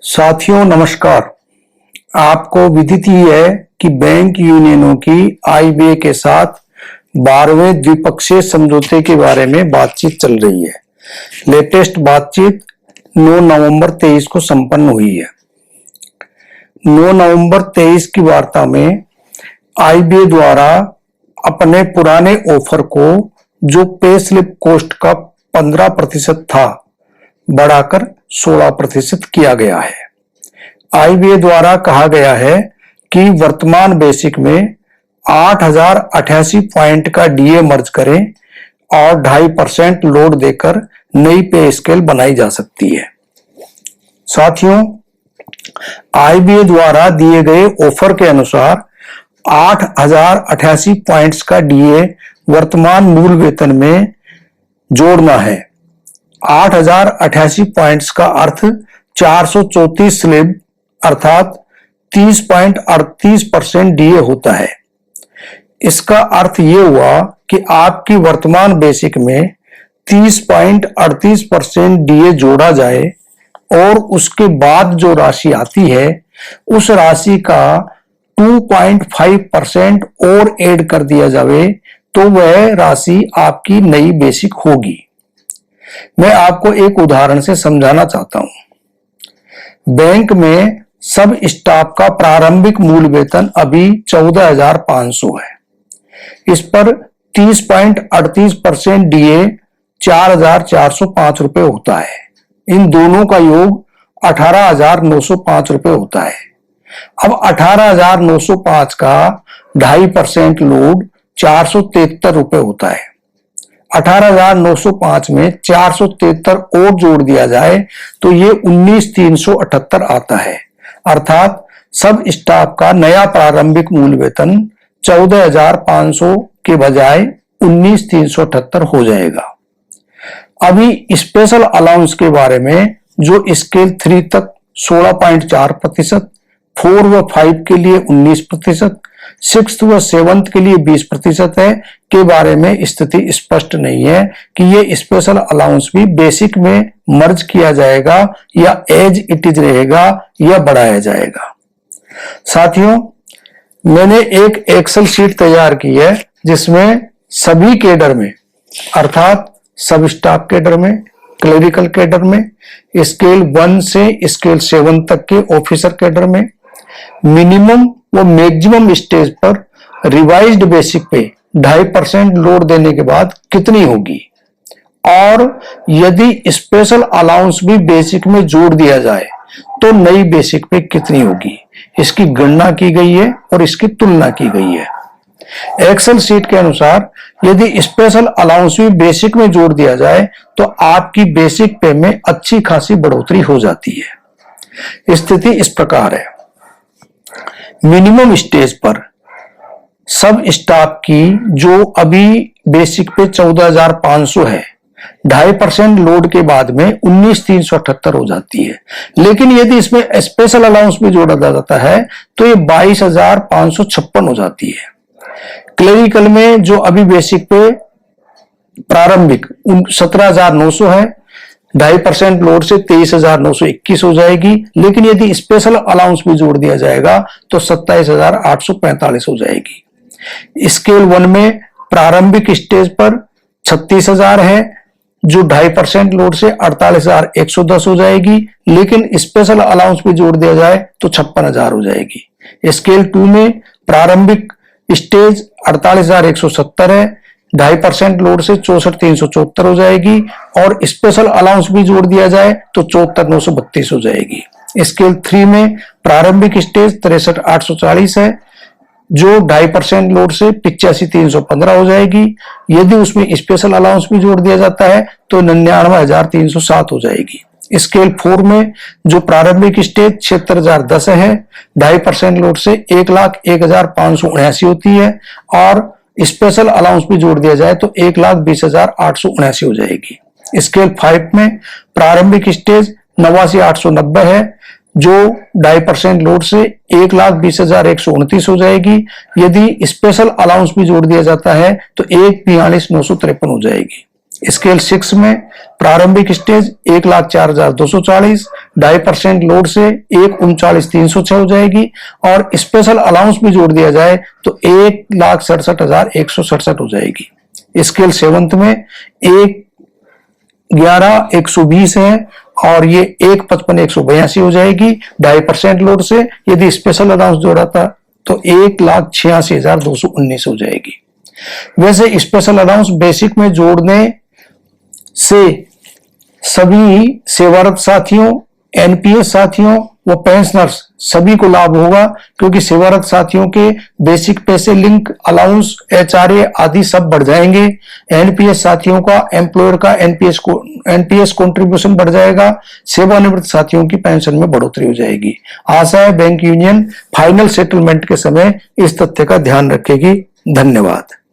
साथियों नमस्कार। आपको विदित ही है कि बैंक यूनियनों की आईबीए के साथ 12वें द्विपक्षीय समझौते के बारे में बातचीत चल रही है। लेटेस्ट बातचीत 9 नवंबर 23 को संपन्न हुई है। 9 नवंबर 23 की वार्ता में आईबीए द्वारा अपने पुराने ऑफर को, जो पे स्लिप कॉस्ट का 15% था, बढ़ाकर 16% किया गया है। आईबीए द्वारा कहा गया है कि वर्तमान बेसिक में 8088 पॉइंट का डीए मर्ज करें और 2.5% लोड देकर नई पे स्केल बनाई जा सकती है। साथियों, आईबीए द्वारा दिए गए ऑफर के अनुसार 8088 पॉइंट्स का डीए वर्तमान मूल वेतन में जोड़ना है। 8088 पॉइंट्स का अर्थ 434 स्लैब अर्थात 30.38% डीए होता है। इसका अर्थ यह हुआ कि आपकी वर्तमान बेसिक में 30.38% डीए जोड़ा जाए और उसके बाद जो राशि आती है उस राशि का 2.5% और ऐड कर दिया जाए तो वह राशि आपकी नई बेसिक होगी। मैं आपको एक उदाहरण से समझाना चाहता हूं। बैंक में सब स्टाफ का प्रारंभिक मूल वेतन अभी 14,500 है। इस पर 30.38% डीए 4,405 रुपए होता है। इन दोनों का योग 18,905 रुपए होता है। अब 18,905 का 2.5% लोड 473 रुपए होता है। 18,905 में 473 और जोड़ दिया जाए तो ये 19,378 आता है। अर्थात सब स्टाफ का नया प्रारंभिक मूल वेतन 14,500 के बजाय 19,378 हो जाएगा। अभी स्पेशल अलाउंस के बारे में, जो स्केल 3 तक 16.4%, 4 व 5 के लिए 19%, 6th व 7th के लिए 20% है, के बारे में स्थिति स्पष्ट नहीं है कि ये स्पेशल अलाउंस भी बेसिक में मर्ज किया जाएगा या एज इट इज रहेगा या बढ़ाया जाएगा। साथियों, मैंने एक एक्सेल शीट तैयार की है जिसमें सभी कैडर में अर्थात सब स्टाफ कैडर में, क्लरिकल कैडर में, स्केल 1 से स्केल 7 तक के ऑफिसर कैडर में मिनिमम व मैक्सिमम स्टेज पर रिवाइज्ड बेसिक पे 2.5% लोड देने के बाद कितनी होगी, और यदि स्पेशल अलाउंस भी बेसिक में जोड़ दिया जाए तो नई बेसिक पे कितनी होगी, इसकी गणना की गई है और इसकी तुलना की गई है। एक्सेल शीट के अनुसार यदि स्पेशल अलाउंस भी बेसिक में जोड़ दिया जाए तो आपकी बेसिक पे में अच्छी खासी बढ़ोतरी हो जाती है। स्थिति इस प्रकार है। मिनिमम स्टेज पर सब स्टाफ की, जो अभी बेसिक पे 14,500 है, 2.5% लोड के बाद में 19,378 हो जाती है। लेकिन यदि इसमें स्पेशल अलाउंस भी जोड़ा जाता है तो ये 22,556 हो जाती है। क्लरिकल में जो अभी बेसिक पे प्रारंभिक 17,900 है, 2.5% लोड से 23,921 हो जाएगी। लेकिन यदि स्पेशल अलाउंस भी जोड़ दिया जाएगा तो 27,845 हो जाएगी। स्केल 1 में प्रारंभिक स्टेज पर 36,000 है, जो 2.5% लोड से 48,110 हो जाएगी। लेकिन स्पेशल अलाउंस भी जोड़ दिया जाए तो 56,000 हो जाएगी। स्केल 2 में प्रारंभिक स्टेज 48,170 है, 2.5% लोड से 64,374 हो जाएगी, और स्पेशल अलाउंस भी जोड़ दिया जाए तो 74,932 हो जाएगी। स्केल 3 में प्रारंभिक स्टेज 63,840 है, जो 2.5% लोड से 85,315 हो जाएगी। यदि उसमें स्पेशल अलाउंस भी जोड़ दिया जाता है तो 99,307 हो जाएगी। स्केल 4 में जो प्रारंभिक स्टेज 76,010 है, 2.5% लोड से 1,01,579 होती है, और स्पेशल अलाउंस भी जोड़ दिया जाए तो 1,20,879 हो जाएगी। स्केल 5 में प्रारंभिक स्टेज 89,890 है, जो 2.5% लोड से 1,20,129 हो जाएगी। यदि स्पेशल अलाउंस भी जोड़ दिया जाता है तो 1,42,953 हो जाएगी। स्केल 6 में प्रारंभिक स्टेज 1,04,240, 2.5% लोड से 1,39,306 हो जाएगी, और स्पेशल अलाउंस भी जोड़ दिया जाए तो 1,67,167 हो जाएगी। स्केल 7th में 1,11,120 है और ये 1,55,182 हो जाएगी 2.5% लोड से। यदि स्पेशल अलाउंस जोड़ा था तो 1,86,219 हो जाएगी। वैसे स्पेशल अलाउंस बेसिक में जोड़ने से सभी सेवारत साथियों, एनपीएस साथियों व पेंशनर्स सभी को लाभ होगा, क्योंकि सेवारत साथियों के बेसिक पैसे, लिंक अलाउंस, एचआरए आदि सब बढ़ जाएंगे। एनपीएस साथियों का, एम्प्लॉयर का एनपीएस कंट्रीब्यूशन बढ़ जाएगा। सेवानिवृत्त साथियों की पेंशन में बढ़ोतरी हो जाएगी। आशा है बैंक यूनियन फाइनल सेटलमेंट के समय इस तथ्य का ध्यान रखेगी। धन्यवाद।